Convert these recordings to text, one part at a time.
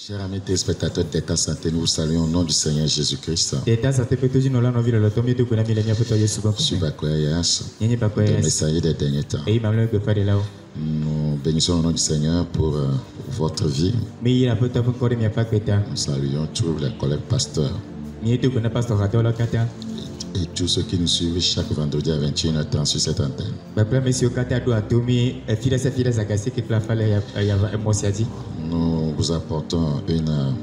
Chers amis téléspectateurs d'État Santé, nous vous saluons au nom du Seigneur Jésus-Christ. Le messager des derniers temps. Nous bénissons le nom du Seigneur pour votre vie. Nous saluons tous les collègues pasteurs et tous ceux qui nous suivent chaque vendredi à 21h30 sur cette antenne. Nous vous apportons une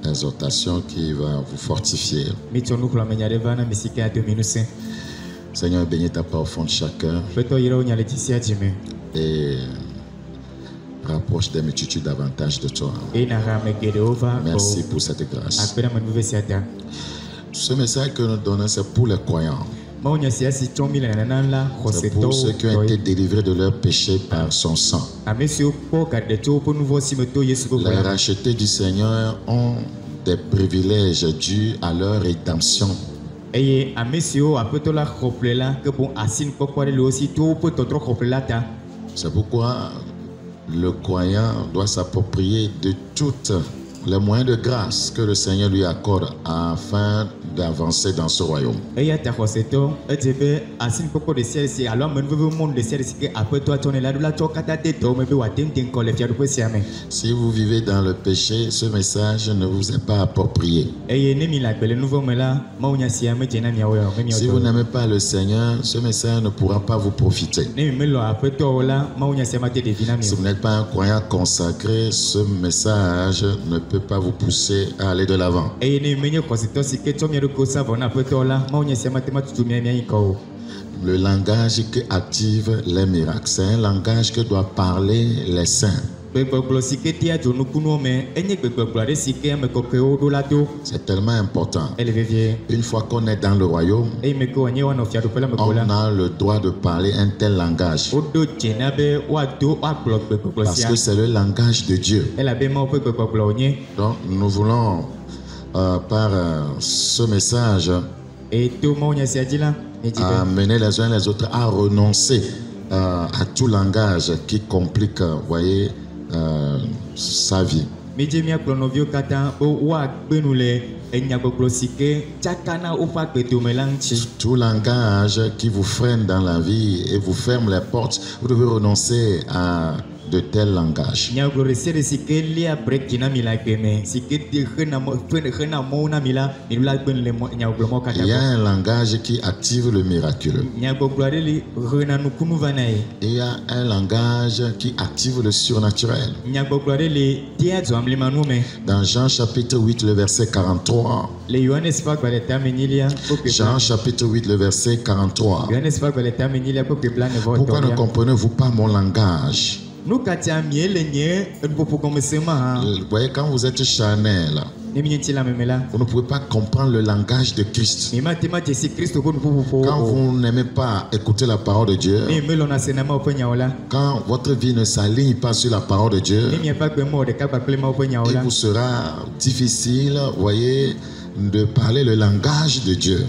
exhortation qui va vous fortifier. Seigneur, bénis ta part au fond de chacun et rapproche des multitudes davantage de toi. Merci pour cette grâce. Ce message que nous donnons, c'est pour les croyants. C'est pour ceux qui ont été délivrés de leurs péchés par son sang. Les rachetés du Seigneur ont des privilèges dus à leur rédemption. C'est pourquoi le croyant doit s'approprier de toutes les moyens de grâce que le Seigneur lui accorde afin d'avancer dans ce royaume. Si vous vivez dans le péché, ce message ne vous est pas approprié. Si vous n'aimez pas le Seigneur, ce message ne pourra pas vous profiter. Si vous n'êtes pas un croyant consacré, ce message ne peut pas vous pousser à aller de l'avant. Le langage qui active les miracles, c'est un langage que doivent parler les saints. C'est tellement important. Une fois qu'on est dans le royaume, on a le droit de parler un tel langage. Parce que c'est le langage de Dieu. Donc nous voulons par ce message amener les uns les autres à renoncer à tout langage qui complique, voyez, sa vie. Tout langage qui vous freine dans la vie et vous ferme les portes, vous devez renoncer à de tels langages. Il y a un langage qui active le miraculeux. Il y a un langage qui active le surnaturel. Dans Jean chapitre 8, le verset 43. Jean chapitre 8, le verset 43. Pourquoi ne comprenez-vous pas mon langage? Vous voyez, quand vous êtes charnel, vous ne pouvez pas comprendre le langage de Christ. Quand vous n'aimez pas écouter la parole de Dieu, quand votre vie ne s'aligne pas sur la parole de Dieu, il vous sera difficile, voyez, de parler le langage de Dieu.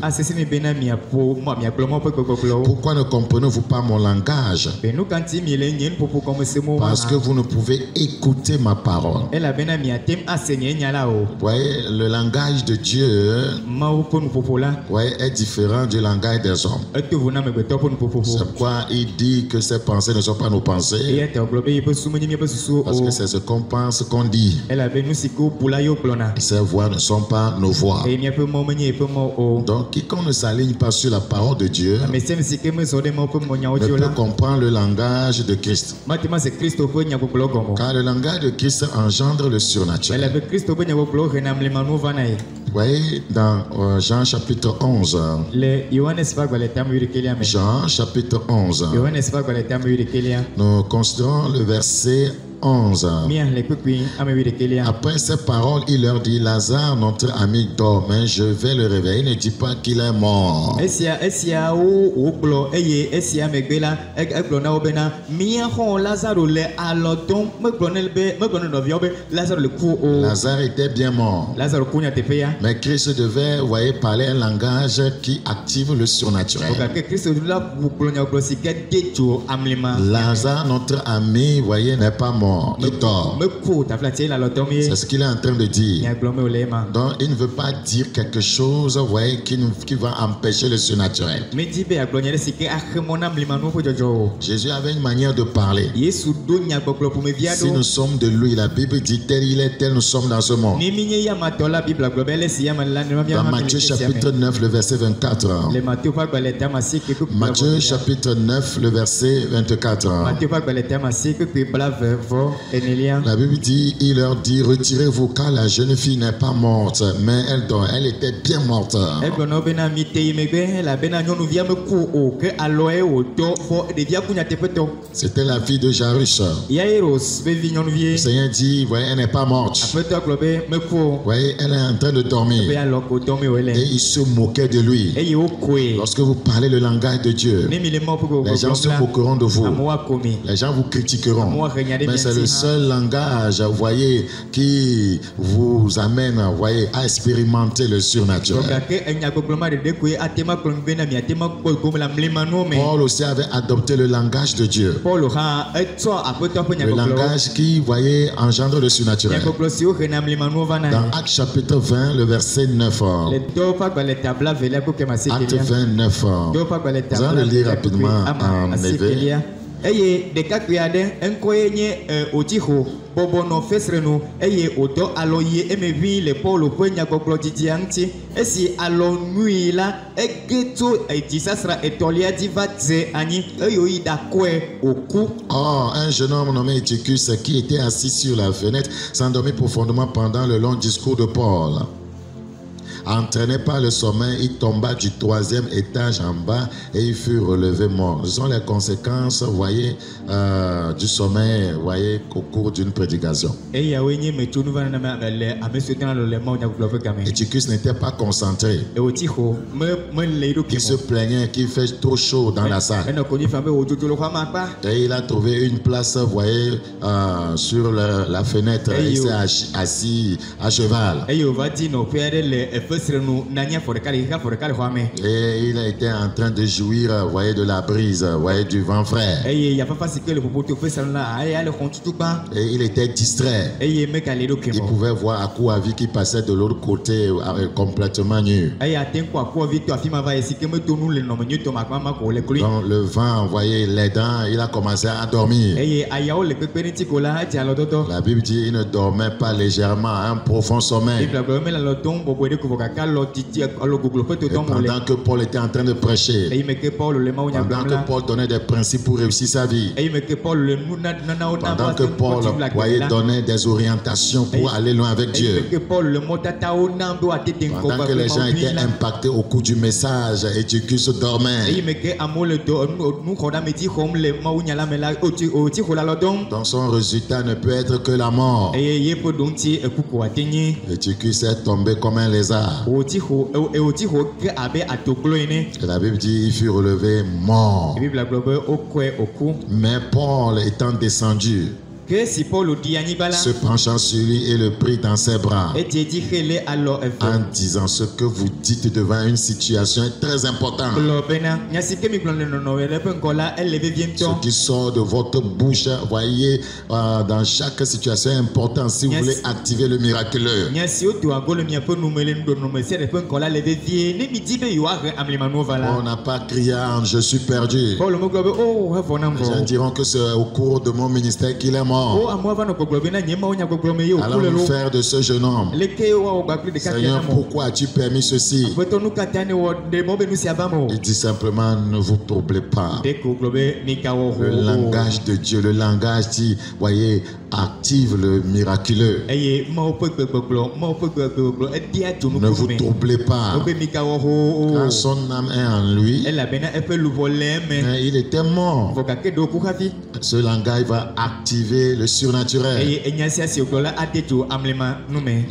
Pourquoi ne comprenez-vous pas mon langage? Parce que vous ne pouvez écouter ma parole. Vous voyez, le langage de Dieu, voyez, est différent du langage des hommes. C'est pourquoi il dit que ses pensées ne sont pas nos pensées. Parce que c'est ce qu'on pense qu'on dit. Ses voix ne sont pas nos voix. Donc, quiconque ne s'aligne pas sur la parole de Dieu ne peut comprendre le langage de Christ. Car le langage de Christ engendre le surnaturel. Vous voyez, dans Jean chapitre 11. Jean chapitre 11. Nous considérons le verset 11. Après ces paroles, il leur dit: Lazare, notre ami, dort, mais je vais le réveiller. Ne dis pas qu'il est mort. Lazare était bien mort. Mais Christ devait, vous voyez, parler un langage qui active le surnaturel. Lazare, notre ami, vous voyez, n'est pas mort. mort, il dort. C'est ce qu'il est en train de dire. Donc il ne veut pas dire quelque chose, voyez, qui va empêcher le surnaturel. Jésus avait une manière de parler. Si nous sommes de lui, la Bible dit tel il est, tel nous sommes dans ce monde. Dans Matthieu chapitre 9, le verset 24. Matthieu chapitre 9, le verset 24. La Bible dit, il leur dit, retirez-vous car la jeune fille n'est pas morte, mais elle dort. Elle était bien morte. C'était la fille de Jairus. Le Seigneur dit, voyez, elle n'est pas morte. Voyez, elle est en train de dormir. Et il se moquait de lui. Lorsque vous parlez le langage de Dieu, les gens se moqueront de vous. Les gens vous critiqueront. Mais c'est le seul langage, voyez, qui vous amène, voyez, à expérimenter le surnaturel. Paul aussi avait adopté le langage de Dieu. Le langage qui, voyez, engendre le surnaturel. Dans Actes chapitre 20, le verset 9. Acte 29. Vous allez le lire rapidement en éveil. Eye deka kuyade enkoye nye otiho bobono fesrenu eye odo aloye emevi le polo kwenya koklo titianti esi alonui la egeto etisasra etolia divatze ani eyoyi dakwe oku. Oh, un jeune homme nommé Eutychus qui était assis sur la fenêtre s'endormit profondément pendant le long discours de Paul. Entraîné par le sommeil, il tomba du 3e étage en bas et il fut relevé mort. Ce sont les conséquences, voyez, du sommeil, voyez, au cours d'une prédication. Eutychus n'était pas concentré. Il se plaignait qu'il fait trop chaud dans la salle. Et il a trouvé une place, voyez, sur la fenêtre. Il s'est assis à cheval. Et il a été en train de jouir, voyez, de la brise, voyez, du vent frais. Et il était distrait. Il pouvait voir Akouavi qui passait de l'autre côté complètement nu. Donc le vent, voyez, l'aidant, il a commencé à dormir. La Bible dit il ne dormait pas légèrement, un profond sommeil. Pendant que Paul était en train de prêcher, pendant que Paul donnait des principes pour réussir sa vie, pendant que Paul, voyez, donnait des orientations pour aller loin avec Dieu, pendant que les gens étaient impactés au cours du message, Eutychus dormait. Donc son résultat ne peut être que la mort. Eutychus est tombé comme un lézard. Et la Bible dit il fut relevé mort. Mais Paul étant descendu, se penchant sur lui et le prit dans ses bras en disant ce que vous dites devant une situation très importante. Ce qui sort de votre bouche, voyez, dans chaque situation importante, si vous voulez activer le miraculeux. On n'a pas crié je suis perdu. Les gens diront que c'est au cours de mon ministère qu'il est mort. Allons-nous faire de ce jeune homme? Seigneur, pourquoi as-tu permis ceci? Il dit simplement ne vous troublez pas. Le langage de Dieu, le langage qui, voyez, active le miraculeux. Ne vous troublez pas. Quand son âme est en lui, mais il était mort. Ce langage va activer le surnaturel.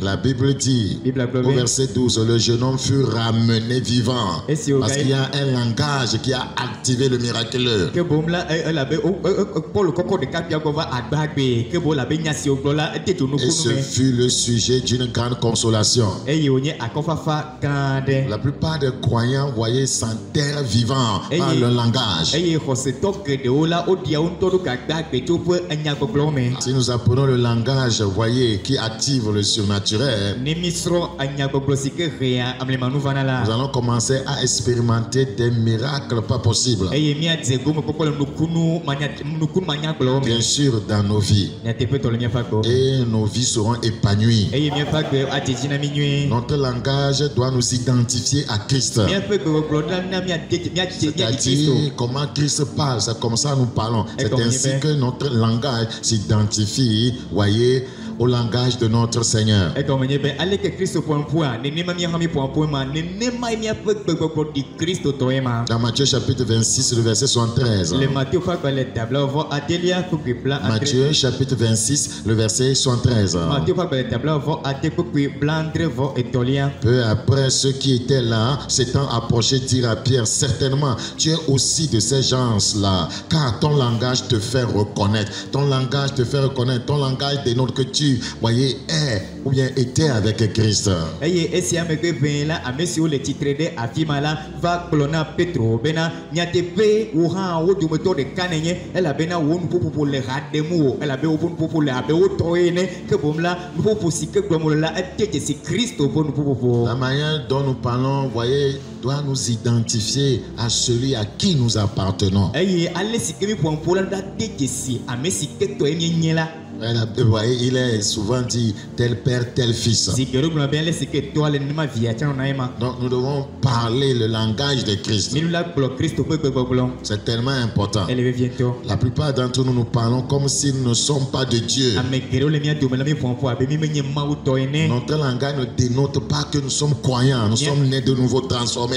La Bible dit au verset 12, le jeune homme fut ramené vivant parce qu'il y a un langage qui a activé le miraculeux. Et ce fut le sujet d'une grande consolation. La plupart des croyants, voyez, s'enterrent vivants par le langage. Si nous apprenons le langage, voyez, qui active le surnaturel, nous allons commencer à expérimenter des miracles pas possibles. Bien sûr, dans nos vies. Et nos vies seront épanouies. Notre langage doit nous identifier à Christ. C'est-à-dire comment Christ parle, c'est comme ça nous parlons. C'est ainsi que notre langage s'identifie, voyez, au langage de notre Seigneur. Dans Matthieu chapitre 26, le verset 73. Matthieu chapitre 26, le verset 73. Peu après, ceux qui étaient là, s'étant approchés, dirent à Pierre, certainement, tu es aussi de ces gens-là, car ton langage te fait reconnaître. Ton langage te fait reconnaître. Ton langage dénote que tu, voyez, est ou bien était avec Christ. La manière dont nous parlons, voyez, doit nous identifier à celui à qui nous appartenons. Vous voyez, il est souvent dit tel père, tel fils. Donc nous devons parler le langage de Christ. C'est tellement important. La plupart d'entre nous, nous parlons comme si nous ne sommes pas de Dieu. Notre langage ne dénote pas que nous sommes croyants, nous sommes nés de nouveau transformés.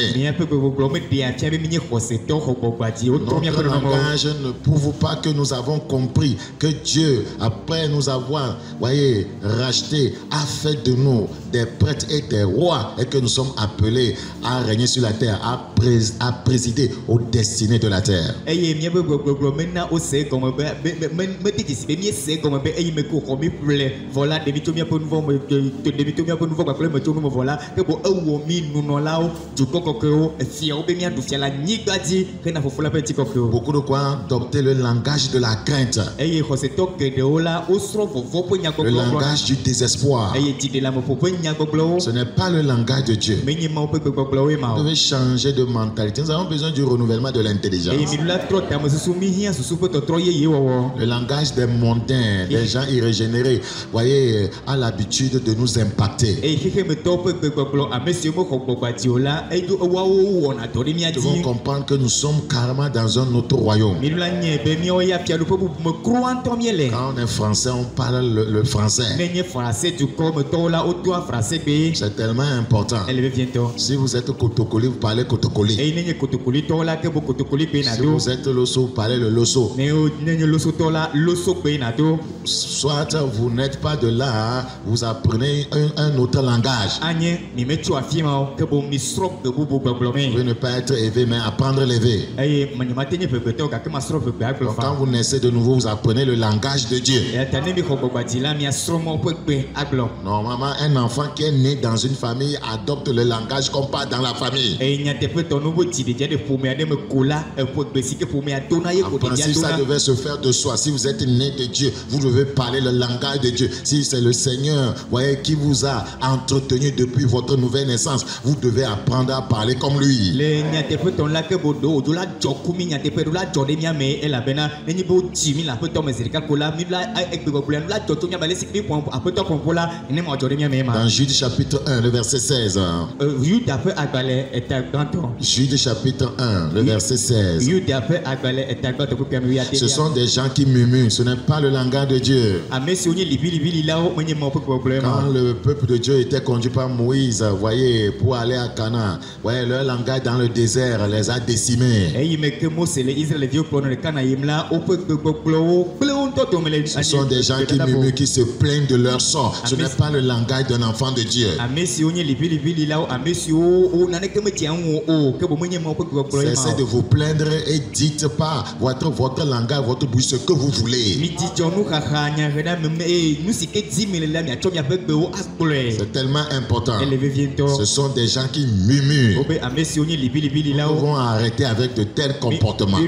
Notre langage ne prouve pas que nous avons compris que Dieu a après nous avoir, voyez, racheté, a fait de nous des prêtres et des rois et que nous sommes appelés à régner sur la terre, à présider aux destinées de la terre. Beaucoup de quoi adopter le langage de la crainte. Le langage du désespoir. Ce n'est pas le langage de Dieu. Vous devez changer de mentalité. Nous avons besoin du renouvellement de l'intelligence. Le langage des mondains, des gens irrégénérés, voyez, a l'habitude de nous impacter. Nous devons comprendre que nous sommes carrément dans un autre royaume. Quand on est français, on parle le français. C'est tellement important. Si vous êtes Kotokoli, vous parlez Kotokoli. Si vous êtes Loso, vous parlez le Loso. Soit vous n'êtes pas de là, vous apprenez un autre langage. Vous pouvez ne pas être élevé, mais apprendre l'élevé. Quand vous naissez de nouveau, vous apprenez le langage de Dieu. Normalement, un enfant qui est né dans une famille adopte le langage qu'on parle dans la famille. En principe, ça devait se faire de soi. Si vous êtes né de Dieu, vous devez parler le langage de Dieu. Si c'est le Seigneur, voyez, qui vous a entretenu depuis votre nouvelle naissance, vous devez apprendre à parler comme lui. Dans Jude chapitre 1, le verset 16. Jude chapitre 1, le verset 16. Ce sont des gens qui murmurent, ce n'est pas le langage de Dieu. Quand le peuple de Dieu était conduit par Moïse, voyez, pour aller à Canaan, voyez, leur langage dans le désert les a décimés. Ce sont des gens qui murmurent, qui se plaignent de leur sort. Ce n'est pas le langage d'un enfant de Dieu. Cessez de vous plaindre et dites pas votre langage, votre bouche, ce que vous voulez. C'est tellement important. Ce sont des gens qui murmurent. Nous devons arrêter avec de tels comportements.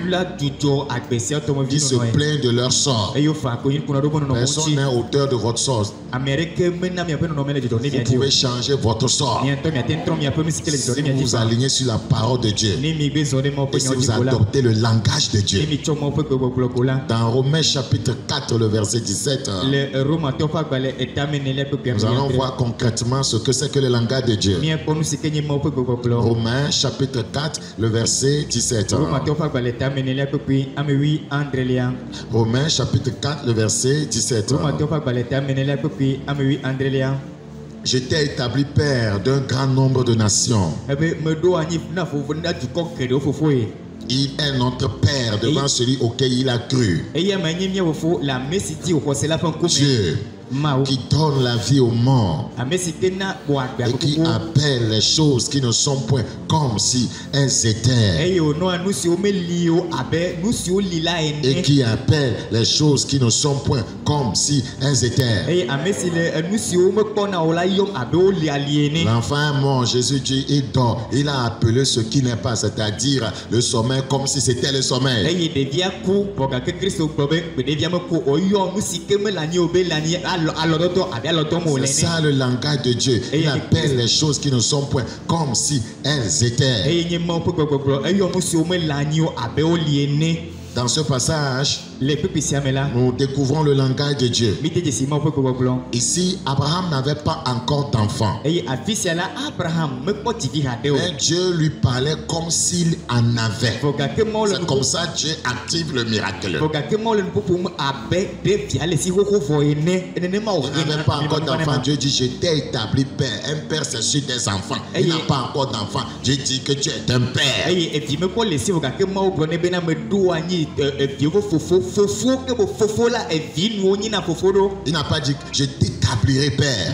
Qui se plaignent de leur sort. Personne n'est auteur de votre sort. Vous pouvez changer votre sort. Si vous vous alignez sur la parole de Dieu et si vous adoptez le langage de Dieu. Dans Romains chapitre 4, le verset 17, nous allons voir concrètement ce que c'est que le langage de Dieu. Romains chapitre 4, le verset 17. Romains chapitre 4, le verset 17. Je t'ai établi père d'un grand nombre de nations. Il est notre père devant celui auquel il a cru. Dieu qui donne la vie aux morts et qui appelle les choses qui ne sont point comme si elles étaient, et qui appelle les choses qui ne sont point comme si elles étaient. L'enfant est mort, Jésus dit il dort. Il a appelé ce qui n'est pas, c'est-à-dire le sommeil, comme si c'était le sommeil. C'est ça le langage de Dieu. Il appelle les choses qui ne sont point comme si elles étaient. Dans ce passage, nous découvrons le langage de Dieu. Ici, Abraham n'avait pas encore d'enfant. Mais Dieu lui parlait comme s'il en avait. C'est comme ça que Dieu active le miracle. Il n'avait pas encore d'enfant. Dieu dit, je t'ai établi père. Un père, c'est sur des enfants. Il n'a pas encore d'enfant. Dieu dit que tu es un père. Il n'a pas dit je t'établirai père.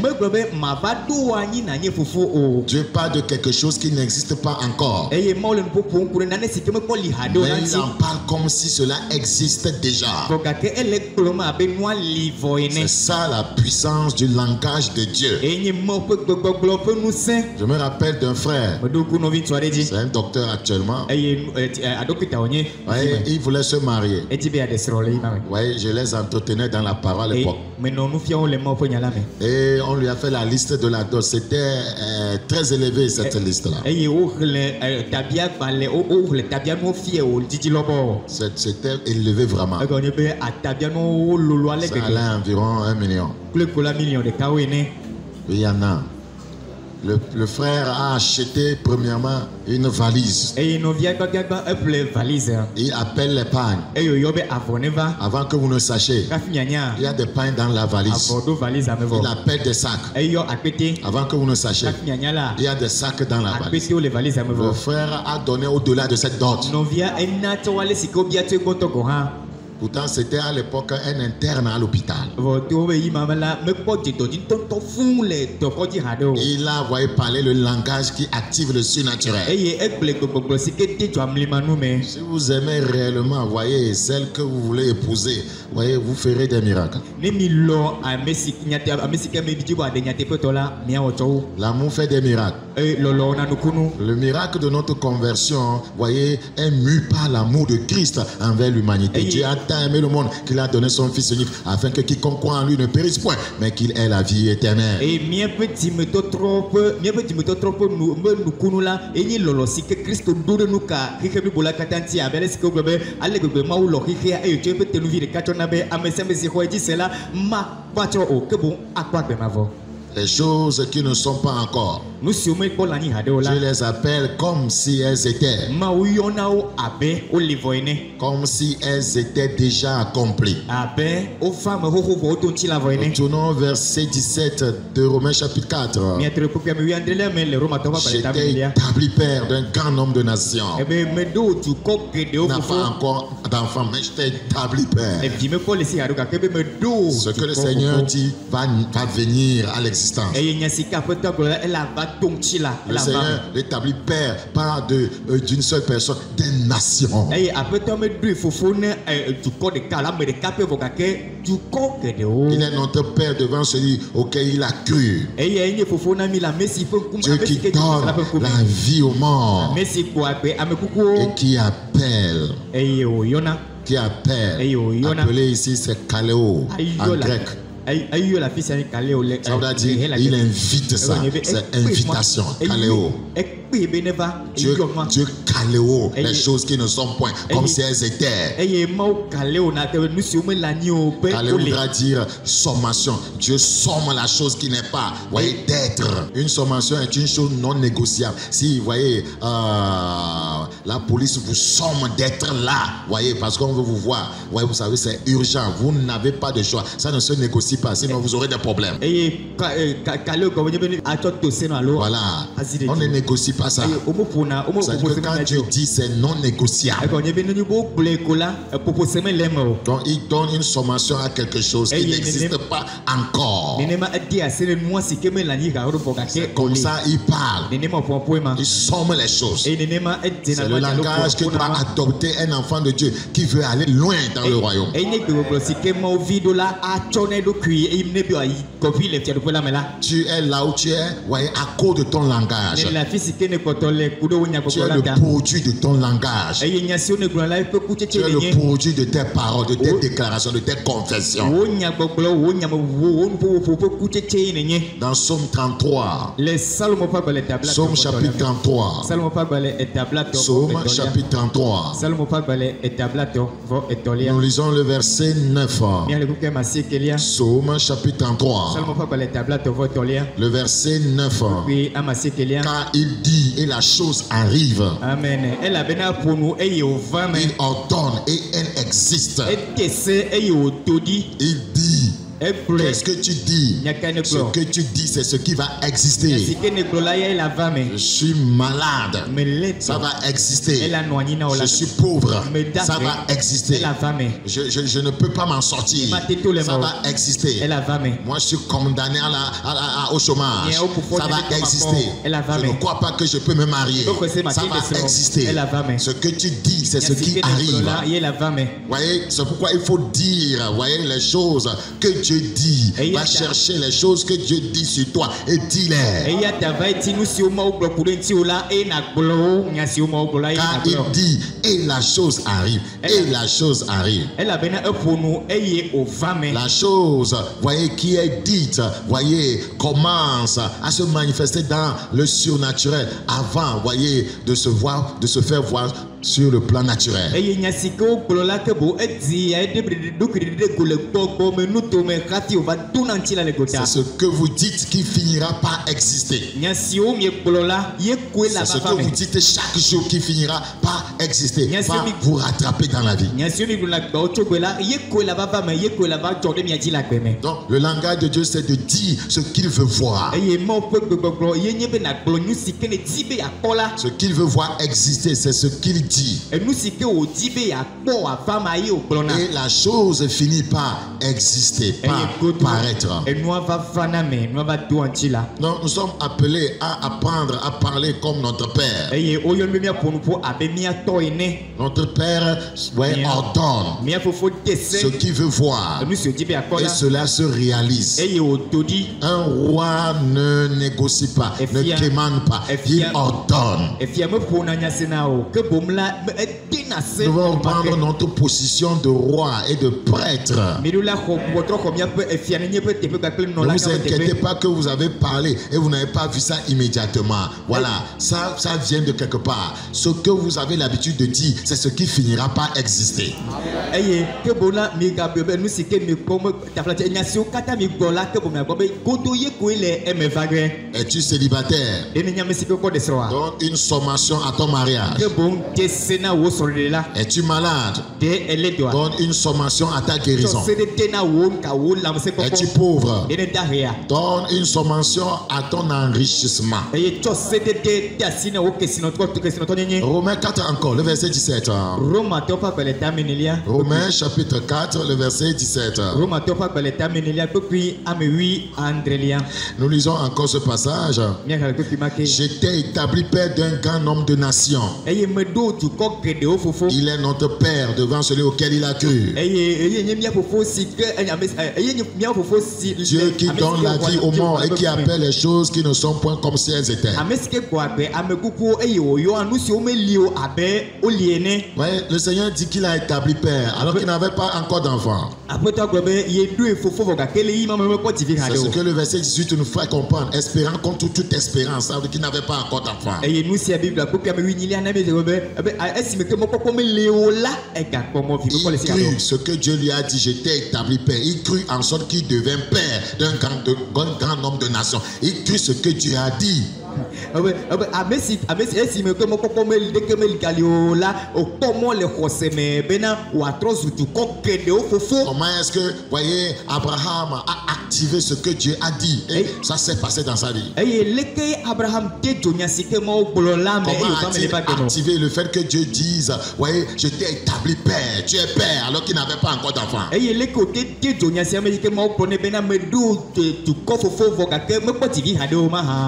Dieu parle de quelque chose qui n'existe pas encore. Mais il en parle comme si cela existait déjà. C'est ça la puissance du langage de Dieu. Je me rappelle d'un frère. C'est un docteur actuellement. Il voulait se marier. Oui, je les entretenais dans la parole à l'époque. Et on lui a fait la liste de la dot. C'était très élevé cette liste-là. C'était élevé vraiment. Ça allait environ 1 million. Il y en a. Le frère a acheté premièrement une valise. Il appelle les pagnes. Avant que vous ne sachiez, il y a des pagnes dans la valise. Il appelle des sacs. Avant que vous ne sachiez, il y a des sacs dans la valise. Le frère a donné au-delà de cette dot. Pourtant, c'était à l'époque un interne à l'hôpital. Il a envoyé parler le langage qui active le surnaturel. Si vous aimez réellement, voyez, celle que vous voulez épouser, voyez, vous ferez des miracles. L'amour fait des miracles. Le miracle de notre conversion, voyez, est mu par l'amour de Christ envers l'humanité. Dieu a tant aimé le monde qu'il a donné son Fils unique afin que quiconque croit en lui ne périsse point, mais qu'il ait la vie éternelle. Les choses qui ne sont pas encore, je les appelle comme si elles étaient. Comme si elles étaient déjà accomplies. Retournons au verset 17 de Romains chapitre 4. Je t'ai établi père d'un grand nombre de nations. Tu n'as pas encore d'enfant, mais je t'ai établi père. Ce que le Seigneur dit va venir à l'existence. Le Seigneur établit père, pas d'une seule personne, des nations. Il est notre père devant celui auquel il a cru. Dieu qui donne la vie aux morts et qui appelle qui appelle. Appelé ici, c'est Kaleo en grec. Ça veut dire, il invite ça. C'est invitation. Kaleo. Dieu Kaleo les choses qui ne sont point comme si elles étaient. Kaleo voudra dire sommation. Dieu somme la chose qui n'est pas. Voyez, d'être. Une sommation est une chose non négociable. Si, voyez, la police vous somme d'être là, voyez, parce qu'on veut vous voir. Voyez, vous savez, c'est urgent. Vous n'avez pas de choix. Ça ne se négocie pas, sinon vous aurez des problèmes. Voilà. On ne négocie pas ça. C'est que quand Dieu dit c'est non négociable. Donc il donne une sommation à quelque chose qui n'existe pas encore. C'est comme ça il parle. Il somme les choses. C'est le langage que doit adopter un enfant de Dieu qui veut aller loin dans le royaume. Tu es là où tu es, voyez, à cause de ton langage. Tu es le produit de ton langage. Tu es le produit de tes paroles, de tes déclarations, de tes confessions. Dans Psaume 33, Psaume chapitre 33, Psaume chapitre 33, nous lisons le verset 9. Psaume chapitre 33, le verset 9. Car il dit et la chose arrive. Amen. Il ordonne et elle existe. Il dit. Qu'est-ce que tu dis? Ce que tu dis, c'est ce qui va exister. Je suis malade, ça va exister. Je suis pauvre, ça va exister. Je ne peux pas m'en sortir, ça va exister. Moi, je suis condamné au chômage, ça va exister. Je ne crois pas que je peux me marier, ça va exister. Ce que tu dis, c'est ce qui arrive. Voyez, c'est pourquoi il faut dire, voyez, les choses que Dieu dit. Va chercher les choses que Dieu dit sur toi et dis-les. Car il dit et la chose arrive. Et la chose arrive. La chose, voyez, qui est dite, voyez, commence à se manifester dans le surnaturel avant, voyez, de se faire voir sur le plan naturel. C'est ce que vous dites qui finira par exister. C'est ce que vous dites chaque jour qui finira par exister, par vous rattraper dans la vie. Donc le langage de Dieu, c'est de dire ce qu'il veut voir. Ce qu'il veut voir exister, c'est ce qu'il dit. Et la chose finit par exister, par paraître. Donc nous sommes appelés à apprendre à parler comme notre Père. Notre Père ordonne ce qu'il veut voir et cela se réalise. Un roi ne négocie pas, ne commande pas, il ordonne. Nous devons prendre notre position de roi et de prêtre. Ne vous inquiétez pas que vous avez parlé et vous n'avez pas vu ça immédiatement. Voilà, ça vient de quelque part. Ce que vous avez l'habitude de dire, c'est ce qui finira par exister. Es-tu célibataire? Donc une sommation à ton mariage. Es-tu malade? Donne une sommation à ta guérison. Es-tu pauvre? Donne une sommation à ton enrichissement. Romains 4 encore, le verset 17. Romains chapitre 4, le verset 17. Nous lisons encore ce passage. J'étais établi père d'un grand nombre de nations. Il est notre Père devant celui auquel il a cru. Dieu qui donne la vie au monde et qui appelle les choses qui ne sont point comme si elles étaient. Ouais, le Seigneur dit qu'il a établi Père alors qu'il n'avait pas encore d'enfant. C'est ce que le verset 18 nous fait comprendre. Espérant contre toute espérance, alors qu'il n'avait pas encore d'enfant. Il crut ce que Dieu lui a dit, je t'ai établi Père. Il crut en sorte qu'il devint Père d'un grand nombre de nations. Il crut ce que Dieu a dit. Comment est-ce que, voyez, Abraham a activé ce que Dieu a dit et ça s'est passé dans sa vie? Comment a-t-il activé le fait que Dieu dise, voyez, je t'ai établi Père, tu es Père alors qu'il n'avait pas encore d'enfant?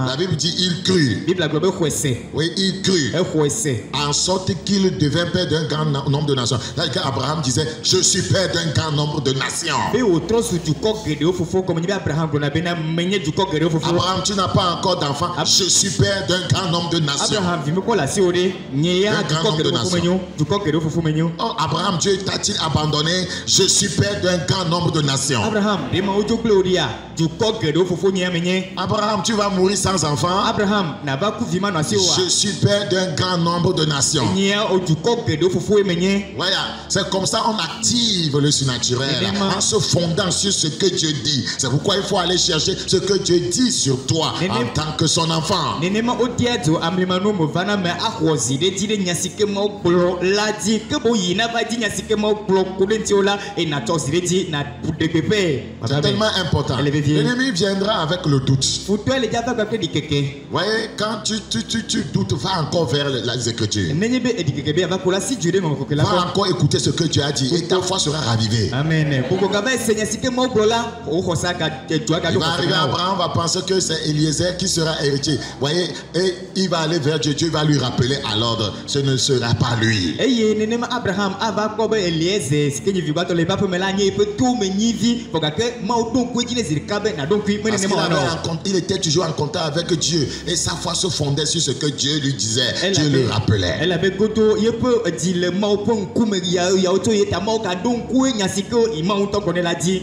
La Bible dit il crut. Oui, il crut. En sorte qu'il devint Père d'un grand nombre de nations. Là, Abraham disait, je suis Père d'un grand nombre de nations. Abraham, tu n'as pas encore d'enfant. Je suis Père d'un grand nombre de nations. Oh, Abraham, Dieu t'a-t-il abandonné? Je suis Père d'un grand nombre de nations. Abraham, tu vas mourir sans enfant. Je suis Père d'un grand nombre de nations. Voilà, c'est comme ça on active le surnaturel en se fondant sur ce que Dieu dit. C'est pourquoi il faut aller chercher ce que Dieu dit sur toi en tant que son enfant. C'est tellement important. L'ennemi viendra avec le doute. Voyez, quand tu doutes, va encore vers les Écritures. Va encore écouter ce que Dieu a dit et ta foi sera ravivée. Amen. Il va arriver, Abraham va penser que c'est Eliezer qui sera héritier. Voyez, et il va aller vers Dieu. Dieu va lui rappeler à l'ordre. Ce ne sera pas lui. Parce qu'il était toujours en contact avec Dieu et sa foi se fondait sur ce que Dieu lui disait. Dieu le rappelait.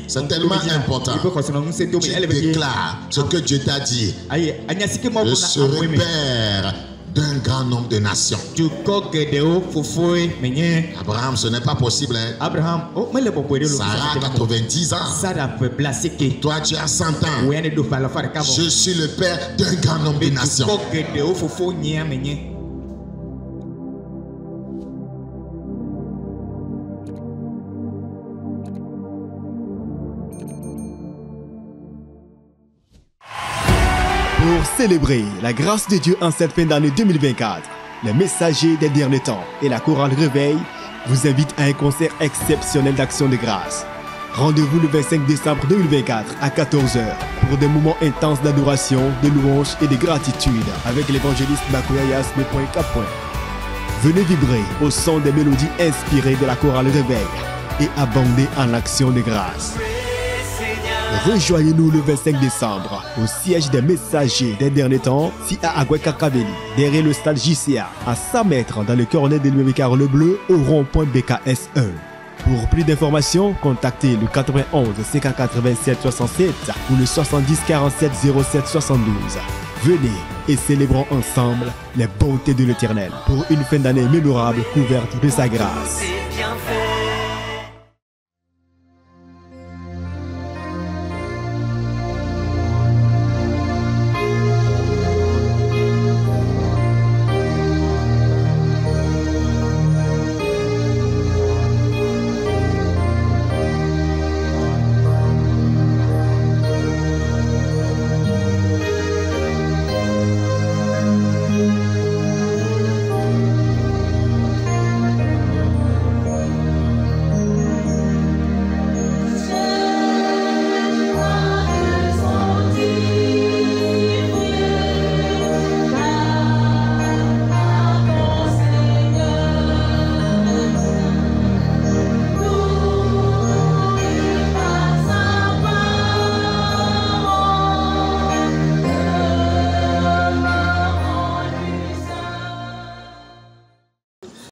C'est tellement important. Tu déclares ce que Dieu t'a dit. Je serai Père d'un grand nombre de nations. Abraham, ce n'est pas possible. Hein? Sarah a 90 ans. Toi, tu as 100 ans. Je suis le père d'un grand nombre de nations. Pour célébrer la grâce de Dieu en cette fin d'année 2024, les messagers des derniers temps et la chorale Réveil vous invitent à un concert exceptionnel d'action de grâce. Rendez-vous le 25 décembre 2024 à 14h pour des moments intenses d'adoration, de louange et de gratitude avec l'évangéliste Bakuya Yasme. Venez vibrer au son des mélodies inspirées de la chorale Réveil et abonder en action de grâce. Rejoignez-nous le 25 décembre au siège des messagers des derniers temps, si à Agwekakabeli, derrière le stade JCA, à 100 mètres dans le cœur de l'Umécar Le Bleu, au rond-point BKS1. Pour plus d'informations, contactez le 91 587 67 ou le 70 47 07 72. Venez et célébrons ensemble les bontés de l'Éternel pour une fin d'année mémorable couverte de sa grâce.